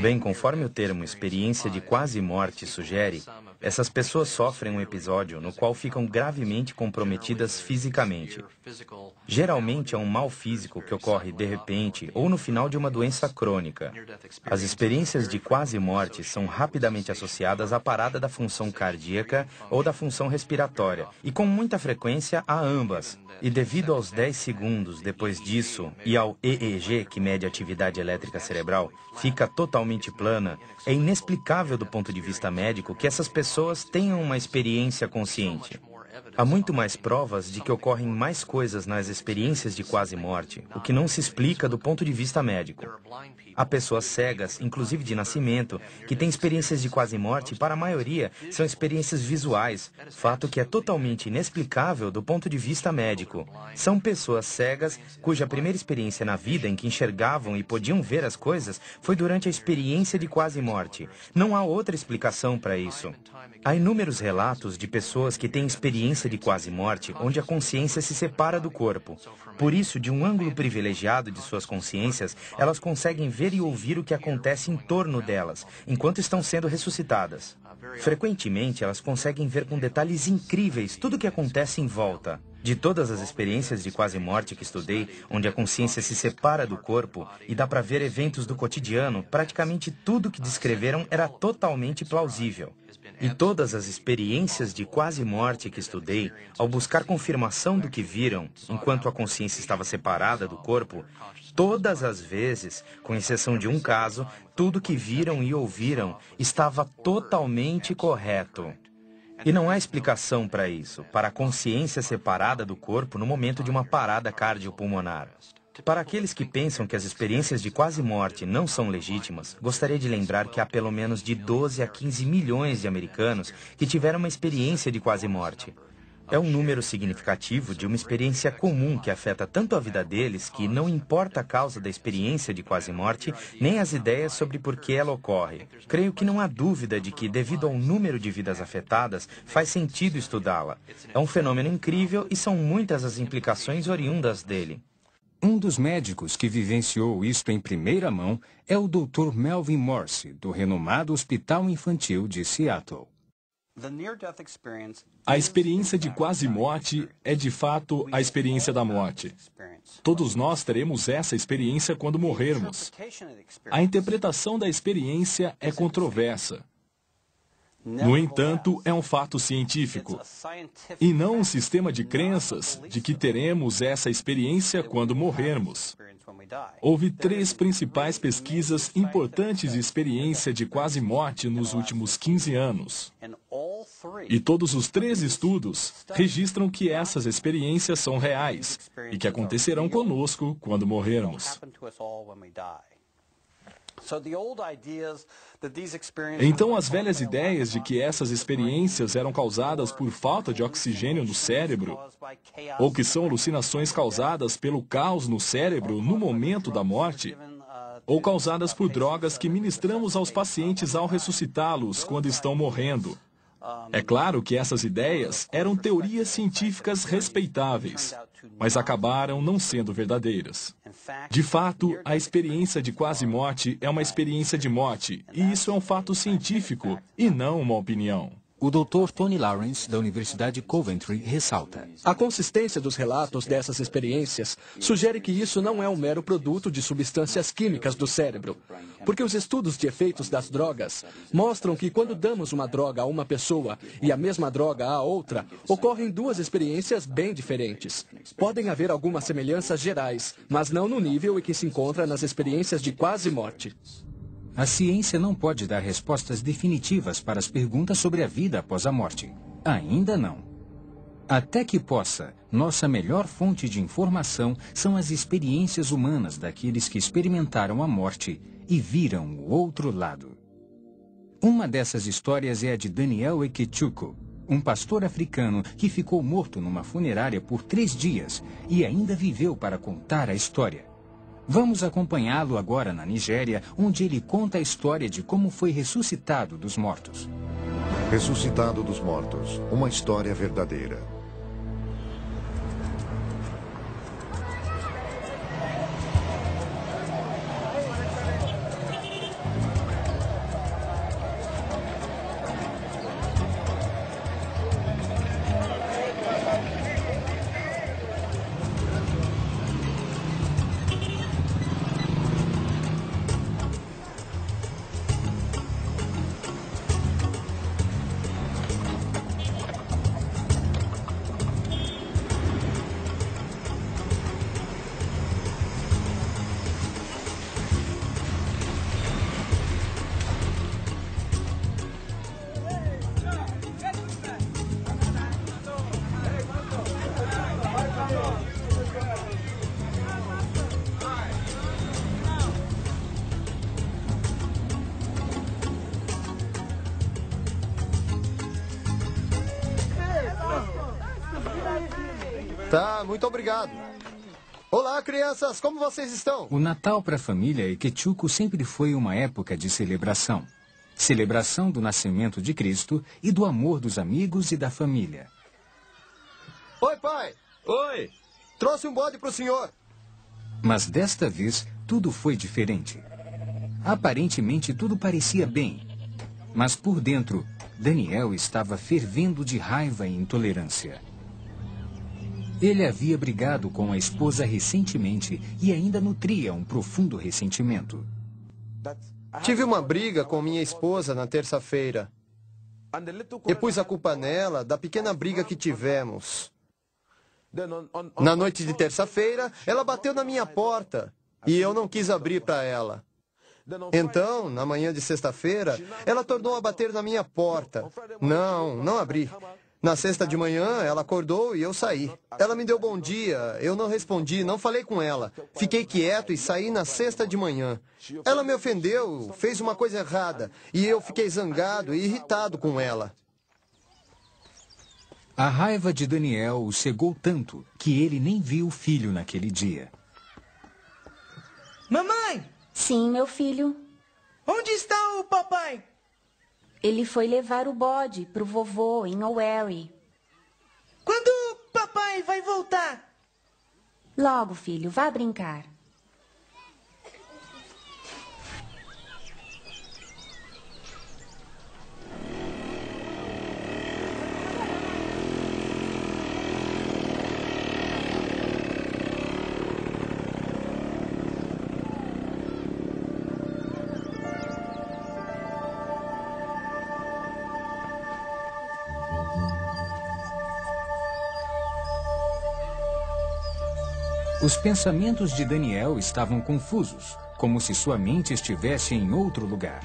Bem, conforme o termo experiência de quase morte sugere, essas pessoas sofrem um episódio no qual ficam gravemente comprometidas fisicamente. Geralmente é um mal físico que ocorre de repente ou no final de uma doença crônica. As experiências de quase morte são rapidamente associadas à parada da função cardíaca ou da função respiratória, e com muita frequência a ambas. E devido aos 10 segundos depois disso e ao EEG, que mede a atividade elétrica cerebral, fica totalmente plana, é inexplicável do ponto de vista médico que essas pessoas tenham uma experiência consciente. Há muito mais provas de que ocorrem mais coisas nas experiências de quase morte, o que não se explica do ponto de vista médico. Há pessoas cegas, inclusive de nascimento, que têm experiências de quase morte e, para a maioria, são experiências visuais, fato que é totalmente inexplicável do ponto de vista médico. São pessoas cegas cuja primeira experiência na vida em que enxergavam e podiam ver as coisas foi durante a experiência de quase morte. Não há outra explicação para isso. Há inúmeros relatos de pessoas que têm experiência de quase morte onde a consciência se separa do corpo. Por isso, de um ângulo privilegiado de suas consciências, elas conseguem ver e ouvir o que acontece em torno delas, enquanto estão sendo ressuscitadas. Frequentemente, elas conseguem ver com detalhes incríveis tudo o que acontece em volta. De todas as experiências de quase morte que estudei, onde a consciência se separa do corpo e dá para ver eventos do cotidiano, praticamente tudo que descreveram era totalmente plausível. E todas as experiências de quase morte que estudei, ao buscar confirmação do que viram, enquanto a consciência estava separada do corpo, todas as vezes, com exceção de um caso, tudo que viram e ouviram estava totalmente correto. E não há explicação para isso, para a consciência separada do corpo no momento de uma parada cardiopulmonar. Para aqueles que pensam que as experiências de quase morte não são legítimas, gostaria de lembrar que há pelo menos de 12 a 15 milhões de americanos que tiveram uma experiência de quase morte. É um número significativo de uma experiência comum que afeta tanto a vida deles que não importa a causa da experiência de quase morte, nem as ideias sobre por que ela ocorre. Creio que não há dúvida de que, devido ao número de vidas afetadas, faz sentido estudá-la. É um fenômeno incrível e são muitas as implicações oriundas dele. Um dos médicos que vivenciou isto em primeira mão é o Dr. Melvin Morse, do renomado Hospital Infantil de Seattle. A experiência de quase morte é, de fato, a experiência da morte. Todos nós teremos essa experiência quando morrermos. A interpretação da experiência é controversa. No entanto, é um fato científico, e não um sistema de crenças de que teremos essa experiência quando morrermos. Houve 3 principais pesquisas importantes de experiência de quase morte nos últimos 15 anos. E todos os 3 estudos registram que essas experiências são reais e que acontecerão conosco quando morrermos. Então, as velhas ideias de que essas experiências eram causadas por falta de oxigênio no cérebro, ou que são alucinações causadas pelo caos no cérebro no momento da morte, ou causadas por drogas que ministramos aos pacientes ao ressuscitá-los quando estão morrendo. É claro que essas ideias eram teorias científicas respeitáveis, mas acabaram não sendo verdadeiras. De fato, a experiência de quase morte é uma experiência de morte, e isso é um fato científico e não uma opinião. O Dr. Tony Lawrence, da Universidade Coventry, ressalta: a consistência dos relatos dessas experiências sugere que isso não é um mero produto de substâncias químicas do cérebro, porque os estudos de efeitos das drogas mostram que quando damos uma droga a uma pessoa e a mesma droga a outra, ocorrem 2 experiências bem diferentes. Podem haver algumas semelhanças gerais, mas não no nível em que se encontra nas experiências de quase morte. A ciência não pode dar respostas definitivas para as perguntas sobre a vida após a morte. Ainda não. Até que possa, nossa melhor fonte de informação são as experiências humanas daqueles que experimentaram a morte e viram o outro lado. Uma dessas histórias é a de Daniel Ekechuko, um pastor africano que ficou morto numa funerária por 3 dias e ainda viveu para contar a história. Vamos acompanhá-lo agora na Nigéria, onde ele conta a história de como foi ressuscitado dos mortos. Ressuscitado dos mortos, uma história verdadeira. Tá, muito obrigado. Olá, crianças, como vocês estão? O Natal para a família Ekechuko sempre foi uma época de celebração. Celebração do nascimento de Cristo e do amor dos amigos e da família. Oi, pai. Oi. Trouxe um bode pro senhor. Mas desta vez, tudo foi diferente. Aparentemente, tudo parecia bem. Mas por dentro, Daniel estava fervendo de raiva e intolerância. Ele havia brigado com a esposa recentemente e ainda nutria um profundo ressentimento. Tive uma briga com minha esposa na terça-feira. E pus a culpa nela da pequena briga que tivemos. Na noite de terça-feira, ela bateu na minha porta e eu não quis abrir para ela. Então, na manhã de sexta-feira, ela tornou a bater na minha porta. Não abri. Na sexta de manhã, ela acordou e eu saí. Ela me deu bom dia, eu não respondi, não falei com ela. Fiquei quieto e saí na sexta de manhã. Ela me ofendeu, fez uma coisa errada, e eu fiquei zangado e irritado com ela. A raiva de Daniel o cegou tanto que ele nem viu o filho naquele dia. Mamãe! Sim, meu filho. Onde está o papai? Ele foi levar o bode pro vovô em Owerri. Quando o papai vai voltar? Logo, filho, vá brincar. Os pensamentos de Daniel estavam confusos, como se sua mente estivesse em outro lugar.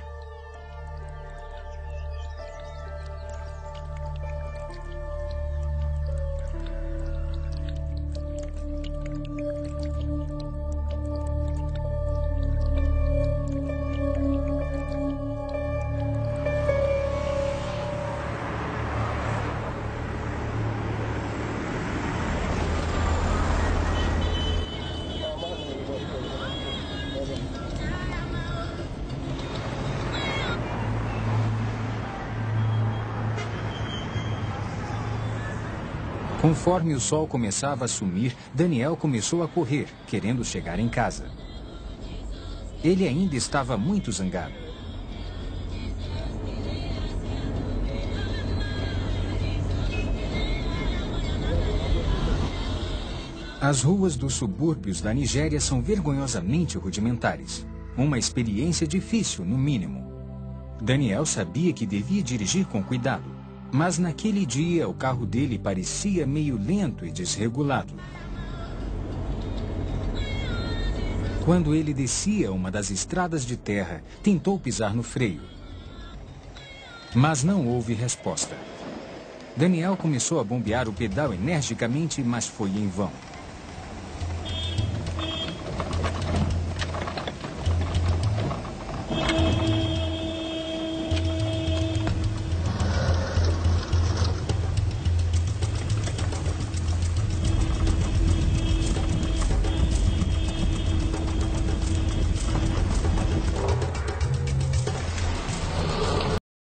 Conforme o sol começava a sumir, Daniel começou a correr, querendo chegar em casa. Ele ainda estava muito zangado. As ruas dos subúrbios da Nigéria são vergonhosamente rudimentares. Uma experiência difícil, no mínimo. Daniel sabia que devia dirigir com cuidado. Mas naquele dia, o carro dele parecia meio lento e desregulado. Quando ele descia uma das estradas de terra, tentou pisar no freio. Mas não houve resposta. Daniel começou a bombear o pedal energicamente, mas foi em vão.